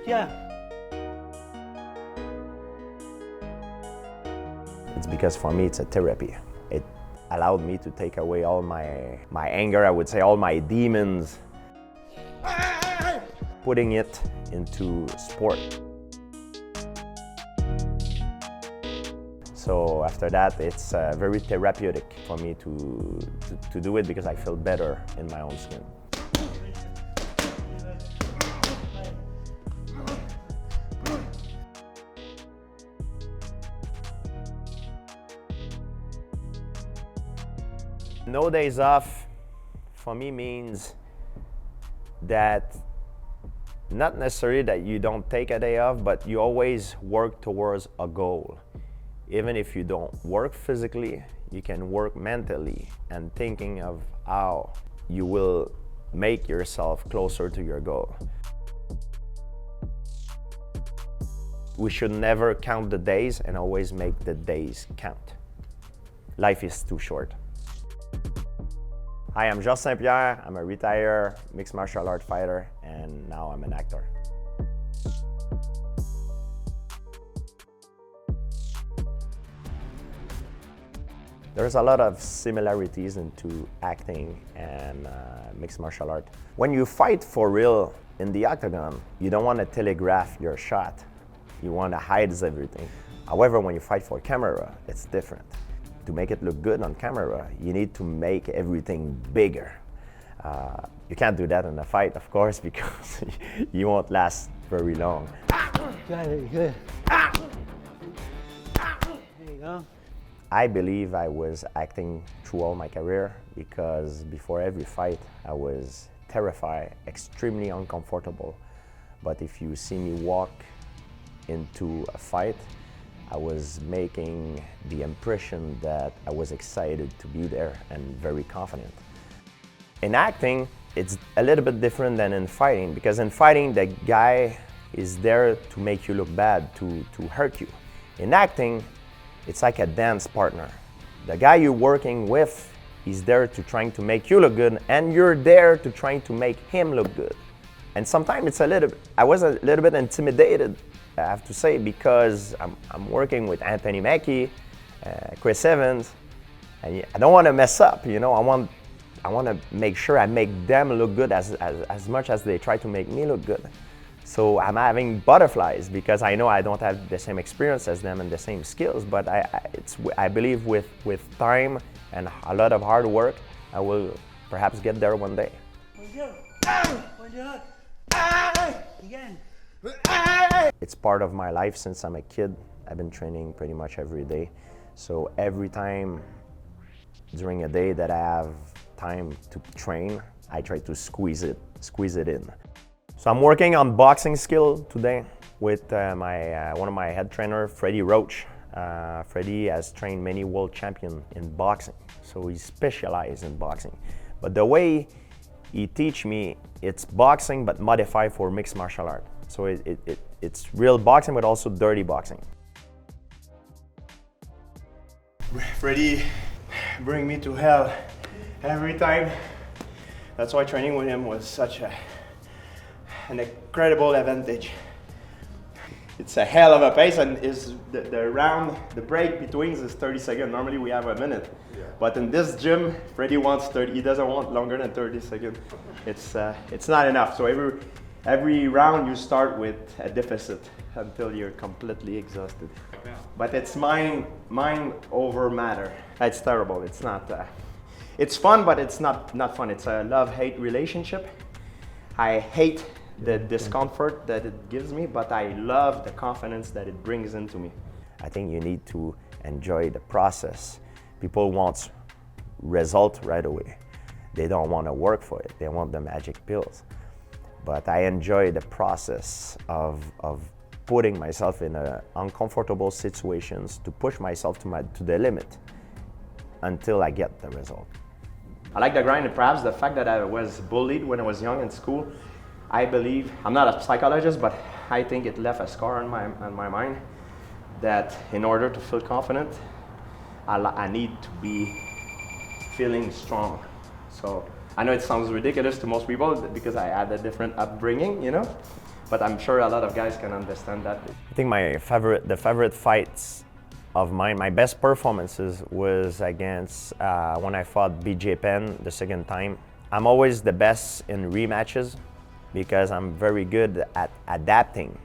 Yeah. It's because for me it's a therapy. It allowed me to take away all my anger, I would say all my demons, putting it into sport. So after that, it's very therapeutic for me to do it because I feel better in my own skin. No days off for me means that not necessarily that you don't take a day off, but you always work towards a goal. Even if you don't work physically, you can work mentally and thinking of how you will make yourself closer to your goal. We should never count the days and always make the days count. Life is too short. Hi, I'm Georges St Pierre. I'm a retired mixed martial art fighter, and now I'm an actor. There's a lot of similarities into acting and mixed martial art. When you fight for real in the octagon, you don't want to telegraph your shot. You want to hide everything. However, when you fight for camera, it's different. To make it look good on camera, you need to make everything bigger. You can't do that in a fight, of course, because you won't last very long. Good, good. There you go. I believe I was acting through all my career because before every fight, I was terrified, extremely uncomfortable. But if you see me walk into a fight, I was making the impression that I was excited to be there and very confident. In acting, it's a little bit different than in fighting, because in fighting, the guy is there to make you look bad, to hurt you. In acting, it's like a dance partner. The guy you're working with, he's there to trying to make you look good, and you're there to trying to make him look good. And sometimes I was a little bit intimidated, I have to say, because I'm working with Anthony Mackie, Chris Evans, and I don't want to mess up, you know. I want to make sure I make them look good as much as they try to make me look good. So I'm having butterflies because I know I don't have the same experience as them and the same skills, but I believe with time and a lot of hard work, I will perhaps get there one day. Again. It's part of my life since I'm a kid. I've been training pretty much every day. So every time during a day that I have time to train, I try to squeeze it in. So I'm working on boxing skill today with one of my head trainer, Freddie Roach. Freddie has trained many world champions in boxing, so he's specialized in boxing. But the way he teach me, it's boxing but modified for mixed martial art. So it's real boxing but also dirty boxing. Freddie bring me to hell every time. That's why training with him was such an incredible advantage. It's a hell of a pace, and the break between is 30 seconds. Normally we have a minute. Yeah. But in this gym, Freddie wants 30. He doesn't want longer than 30 seconds. It's not enough. So every round you start with a deficit until you're completely exhausted. But it's mind over matter. It's terrible. It's not. It's fun, but it's not fun. It's a love-hate relationship. I hate the discomfort that it gives me, but I love the confidence that it brings into me. I think you need to enjoy the process. People want result right away. They don't want to work for it. They want the magic pills. But I enjoy the process of putting myself in uncomfortable situations to push myself to the limit until I get the result. I like the grind, and perhaps the fact that I was bullied when I was young in school, I believe, I'm not a psychologist, but I think it left a scar on my mind that in order to feel confident, I need to be feeling strong. So I know it sounds ridiculous to most people because I had a different upbringing, you know, but I'm sure a lot of guys can understand that. I think the favorite fights of mine, my best performances was against when I fought BJ Penn the second time. I'm always the best in rematches because I'm very good at adapting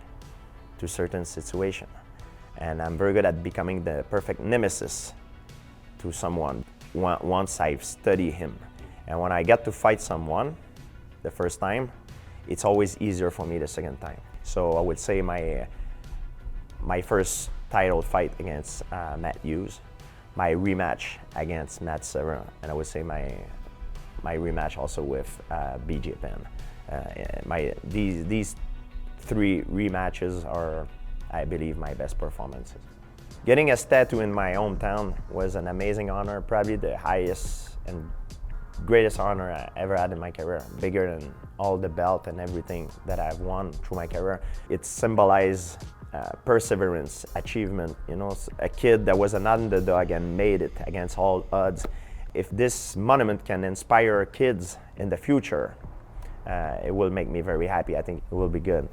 to certain situations. And I'm very good at becoming the perfect nemesis to someone once I've studied him. And when I get to fight someone the first time, it's always easier for me the second time. So I would say my first title fight against Matt Hughes, my rematch against Matt Serra, and I would say my rematch also with BJ Penn. These three rematches are, I believe, my best performances. Getting a tattoo in my hometown was an amazing honor, probably the highest and greatest honor I ever had in my career, bigger than all the belt and everything that I've won through my career. It symbolized perseverance, achievement, you know, a kid that was an underdog and made it against all odds. If this monument can inspire kids in the future, it will make me very happy. I think it will be good.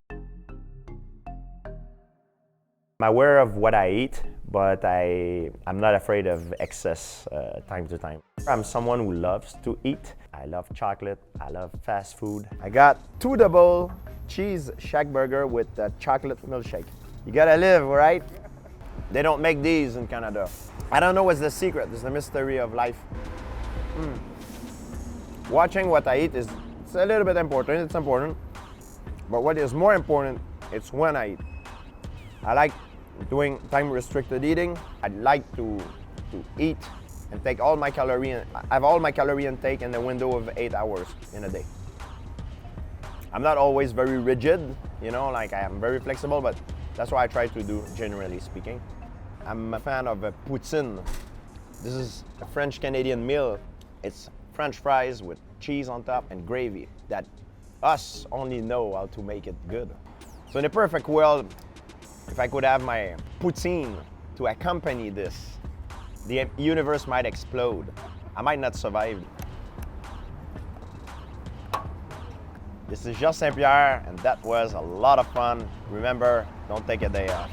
I'm aware of what I eat, but I'm not afraid of excess time to time. I'm someone who loves to eat. I love chocolate, I love fast food. I got 2 double cheese shack burger with a chocolate milkshake. You gotta live, right? They don't make these in Canada. I don't know what's the secret, it's the mystery of life. Watching what I eat it's a little bit important, it's important. But what is more important, it's when I eat. I like doing time-restricted eating. I'd like to eat and take all my calorie, have all my calorie intake in the window of 8 hours in a day. I'm not always very rigid, you know, like I am very flexible, but that's what I try to do, generally speaking. I'm a fan of poutine. This is a French-Canadian meal. It's French fries with cheese on top and gravy that us only know how to make it good. So in a perfect world, if I could have my poutine to accompany this, the universe might explode. I might not survive. This is Georges St Pierre, and that was a lot of fun. Remember, don't take a day off.